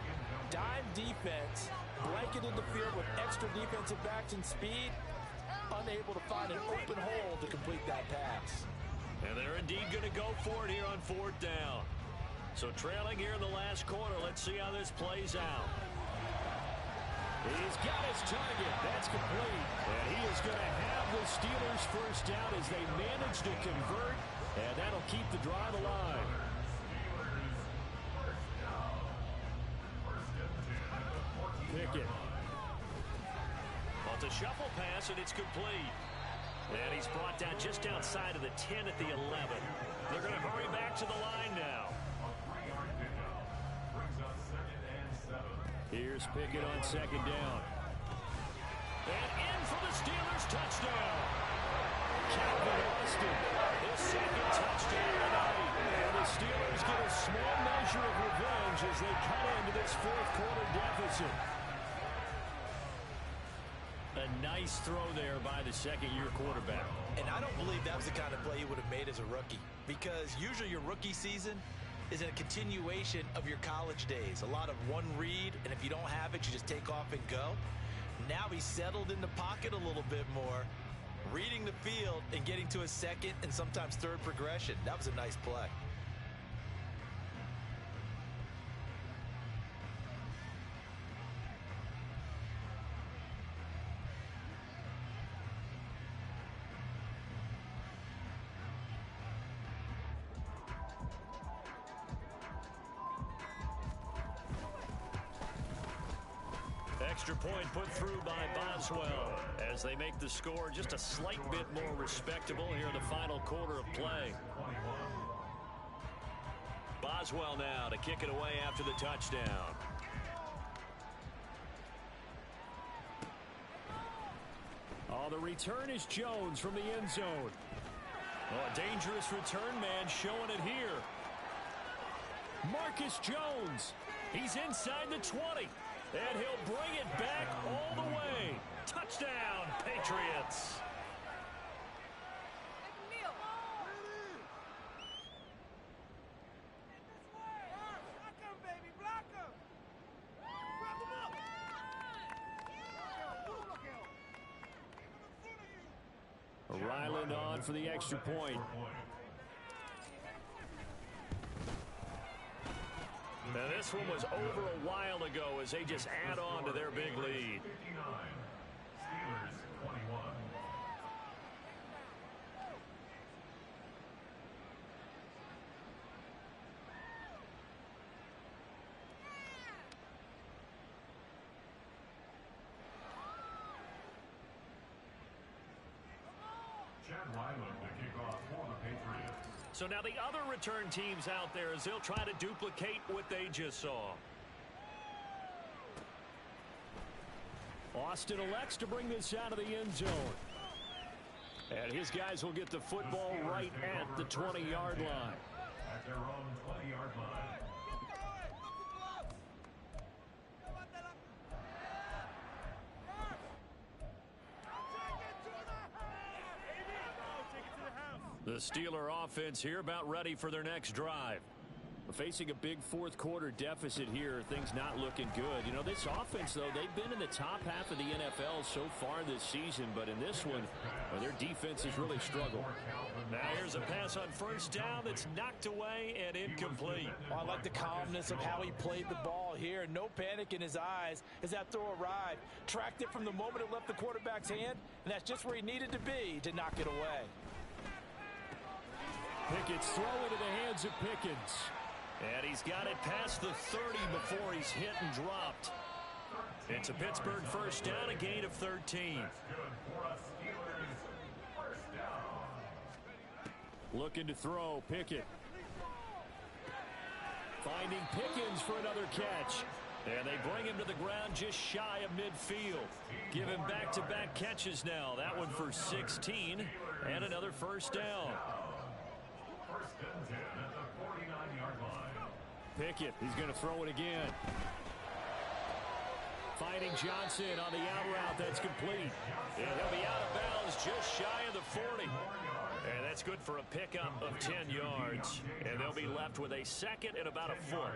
Dime defense, blanketed the field with extra defensive backs and speed, unable to find an open hole to complete that pass. And they're indeed going to go for it here on fourth down. So trailing here in the last quarter, let's see how this plays out. He's got his target. That's complete. And he is going to have the Steelers first down as they manage to convert. And that'll keep the drive alive. Pickett. Well, it's a shuffle pass, and it's complete. And he's brought down just outside of the 10 at the 11. They're going to hurry back to the line now. Here's Pickett on second down. And in for the Steelers touchdown. Calvin Austin, his second touchdown tonight. And the Steelers get a small measure of revenge as they cut into this fourth quarter deficit. A nice throw there by the second-year quarterback. And I don't believe that was the kind of play he would have made as a rookie, because usually your rookie season is a continuation of your college days. A lot of one read, and if you don't have it, you just take off and go. Now he's settled in the pocket a little bit more, reading the field and getting to a second and sometimes third progression. That was a nice play. Extra point put through by Boswell as they make the score just a slight bit more respectable here in the final quarter of play. Boswell now to kick it away after the touchdown. Oh, the return is Jones from the end zone. Oh, a dangerous return man showing it here. Marcus Jones. He's inside the 20. And he'll bring it back all the way. Touchdown, Patriots. Ryland on for the extra point. Now this one was over a while ago as they just add on to their big lead. 59, Steelers 21. Chad Ryland to kick off for the Patriots. So now the other return teams out there as they'll try to duplicate what they just saw. Austin elects to bring this out of the end zone. And his guys will get the football right at the 20-yard line. At their own 20-yard line. The Steeler offense here about ready for their next drive. Facing a big fourth quarter deficit here, things not looking good. You know, this offense, though, they've been in the top half of the NFL so far this season, but in this one, their defense has really struggled. Now here's a pass on first down that's knocked away and incomplete. Well, I like the calmness of how he played the ball here. No panic in his eyes as that throw arrived. Tracked it from the moment it left the quarterback's hand, and that's just where he needed to be to knock it away. Pickett's throw into the hands of Pickens. And he's got it past the 30 before he's hit and dropped. It's a Pittsburgh first down, a gain of 13. Looking to throw, Pickett. Finding Pickens for another catch. And they bring him to the ground just shy of midfield. Give him back-to-back catches now. That one for 16 and another first down. First and 10 at the 49-yard line. Pickett, he's going to throw it again. Finding Johnson on the out route. That's complete. And he'll be out of bounds just shy of the 40. And that's good for a pickup of 10 yards. And they'll be left with a second and about a foot.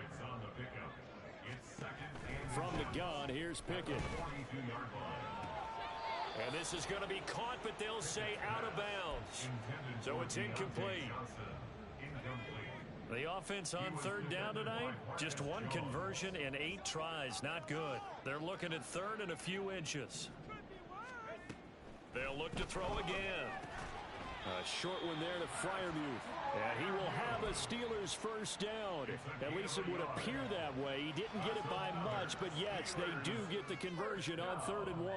From the gun, here's Pickett. And this is going to be caught, but they'll say out of bounds. So it's incomplete. The offense on third down tonight, just one conversion in 8 tries. Not good. They're looking at third and a few inches. They'll look to throw again. A short one there to Freiermuth. And he will have a Steelers first down. At least it would appear that way. He didn't get it by much, but yes, they do get the conversion on 3rd and 1.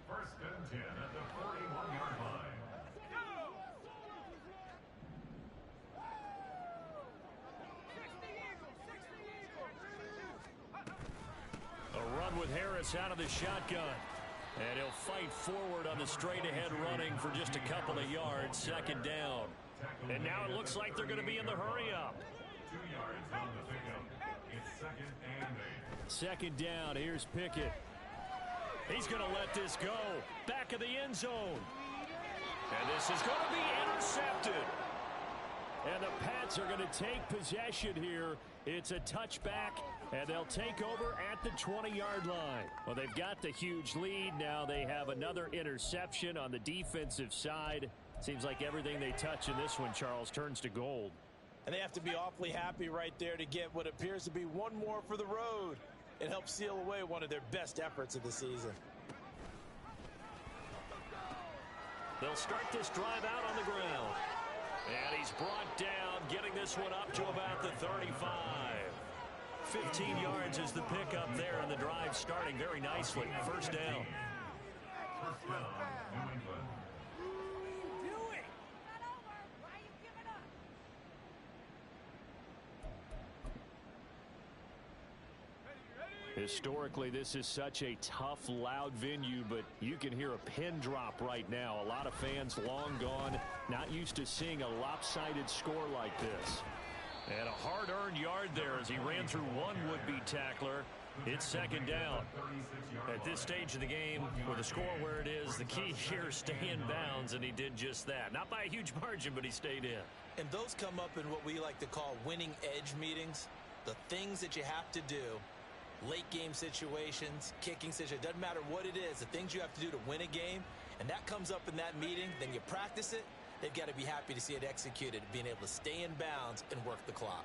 First and 10 at the 41-yard line. A run with Harris out of the shotgun. And he'll fight forward on the straight-ahead running for just a couple of yards. Second down. And now it looks like they're going to be in the hurry-up. 2 yards on the pickup. It's 2nd and 8. Second down. Here's Pickett. He's going to let this go. Back of the end zone. And this is going to be intercepted. And the Pats are going to take possession here. It's a touchback, and they'll take over at the 20-yard line. Well, they've got the huge lead. Now they have another interception on the defensive side. Seems like everything they touch in this one, Charles, turns to gold. And they have to be awfully happy right there to get what appears to be one more for the road. It helps seal away one of their best efforts of the season. They'll start this drive out on the ground. And he's brought down, getting this one up to about the 35. 15 yards is the pickup there, and the drive starting very nicely. First down. First down, New England. Historically, this is such a tough, loud venue, but you can hear a pin drop right now. A lot of fans long gone, not used to seeing a lopsided score like this. And a hard-earned yard there as he ran through one would-be tackler. It's second down. At this stage of the game, with the score where it is, the key here is stay in bounds, and he did just that. Not by a huge margin, but he stayed in. And those come up in what we like to call winning edge meetings. The things that you have to do. Late game situations, kicking situations, doesn't matter what it is, the things you have to do to win a game, and that comes up in that meeting, then you practice it, they've got to be happy to see it executed, being able to stay in bounds and work the clock.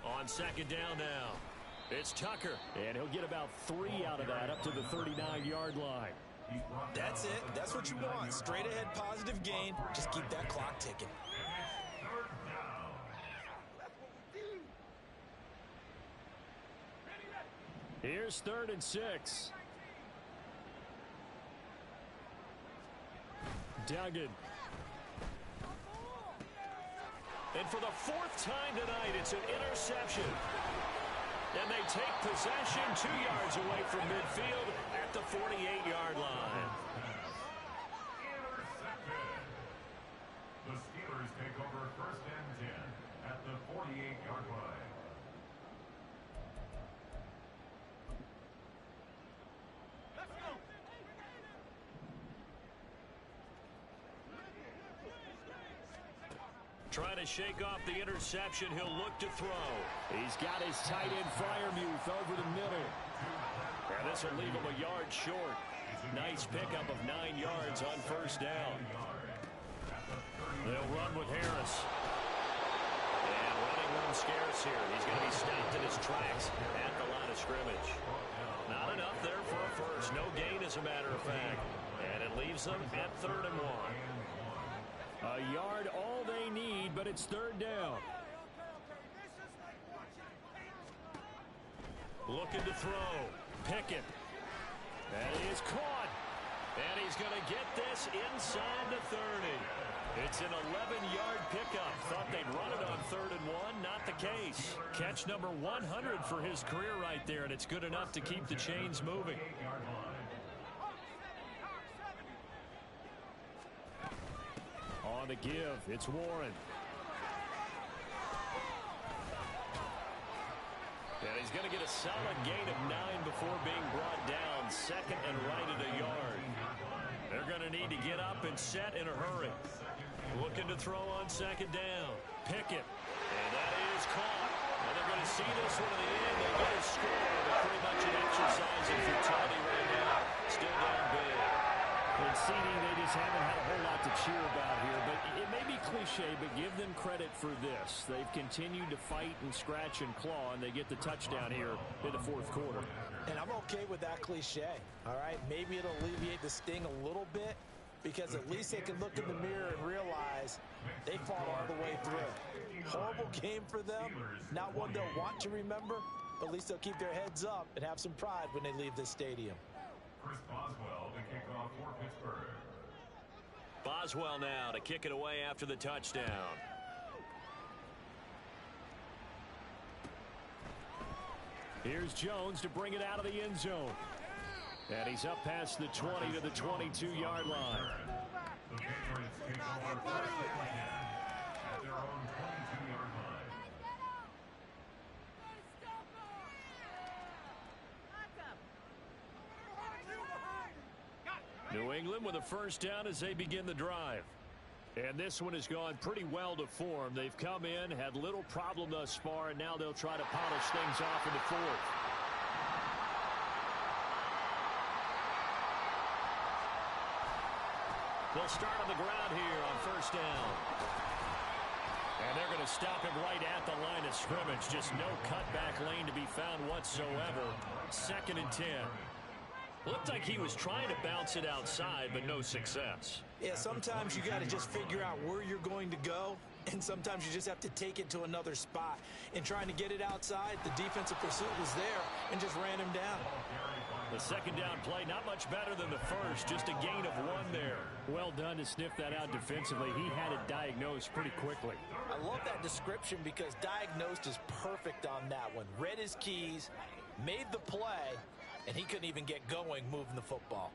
On second down now, it's Tucker, and he'll get about 3 out of that up to the 39-yard line. That's it. That's what you want. Straight ahead positive gain. Just keep that clock ticking. Here's 3rd and 6. Duggan. And for the 4th time tonight, it's an interception. And they take possession 2 yards away from midfield at the 48-yard line. Intercepted. The Steelers take over 1st and 10 at the 48-yard line. Trying to shake off the interception. He'll look to throw. He's got his tight end Freiermuth over the middle. And this will leave him a yard short. Nice pickup of 9 yards on first down. They'll run with Harris. And running room scarce here. He's going to be stopped in his tracks at the line of scrimmage. Not enough there for a first. No gain, as a matter of fact. And it leaves them at 3rd and 1. A yard all they need, but it's 3rd down. Looking to throw. Pickett. And he is caught. And he's going to get this inside the 30. It's an 11-yard pickup. Thought they'd run it on 3rd and 1. Not the case. Catch number 100 for his career right there, and it's good enough to keep the chains moving. On the give, it's Warren. And he's going to get a solid gain of 9 before being brought down. Second and right at a yard. They're going to need to get up and set in a hurry. Looking to throw on second down. Pickett. And that is caught. And they're going to see this one in the end. They get a score, but pretty much an exercise in futility right now. Still down big. And CD, they just haven't had a whole lot to cheer about here. But it may be cliche, but give them credit for this. They've continued to fight and scratch and claw, and they get the touchdown here in the fourth quarter. And I'm okay with that cliche, all right? Maybe it'll alleviate the sting a little bit because at least they can look in the mirror and realize they fought all the way through. Horrible game for them, not one they'll want to remember, but at least they'll keep their heads up and have some pride when they leave this stadium. Chris Boswell to kick off for Pittsburgh. Boswell now to kick it away after the touchdown. Here's Jones to bring it out of the end zone. And he's up past the 20 to the 22-yard line. The Patriots kick off for first and 10 at their own 22-yard line. New England with a first down as they begin the drive. And this one has gone pretty well to form. They've come in, had little problem thus far, and now they'll try to polish things off in the fourth. They'll start on the ground here on first down. And they're going to stop him right at the line of scrimmage. Just no cutback lane to be found whatsoever. Second and 10. Looked like he was trying to bounce it outside, but no success. Yeah, sometimes you got to just figure out where you're going to go, and sometimes you just have to take it to another spot. In trying to get it outside, the defensive pursuit was there and just ran him down. The second down play, not much better than the first, just a gain of 1 there. Well done to sniff that out defensively. He had it diagnosed pretty quickly. I love that description because diagnosed is perfect on that one. Read his keys, made the play, and he couldn't even get going moving the football.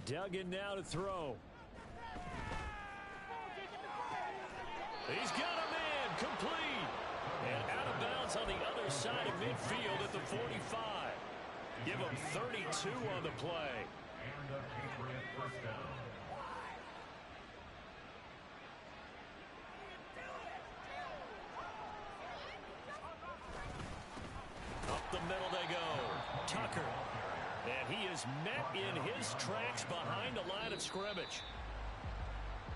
Duggan now to throw. He's got a man complete. And out of bounds on the other side of midfield at the 45. Give him 32 on the play. And a Patriot first down. Up the middle they go. Tucker. And he is met in his tracks behind the line of scrimmage.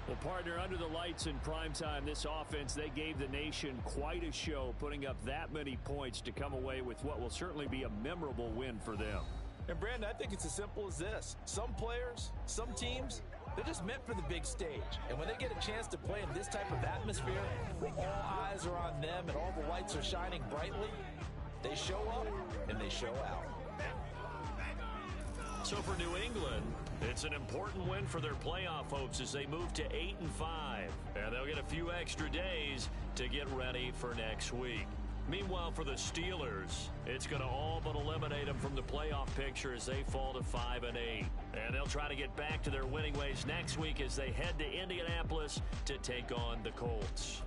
Well, partner, under the lights in primetime, this offense, they gave the nation quite a show, putting up that many points to come away with what will certainly be a memorable win for them. And, Brandon, I think it's as simple as this. Some players, some teams, they're just meant for the big stage. And when they get a chance to play in this type of atmosphere, where all eyes are on them and all the lights are shining brightly, they show up and they show out. So for New England, it's an important win for their playoff hopes as they move to 8-5. And they'll get a few extra days to get ready for next week. Meanwhile, for the Steelers, it's going to all but eliminate them from the playoff picture as they fall to 5-8. And they'll try to get back to their winning ways next week as they head to Indianapolis to take on the Colts.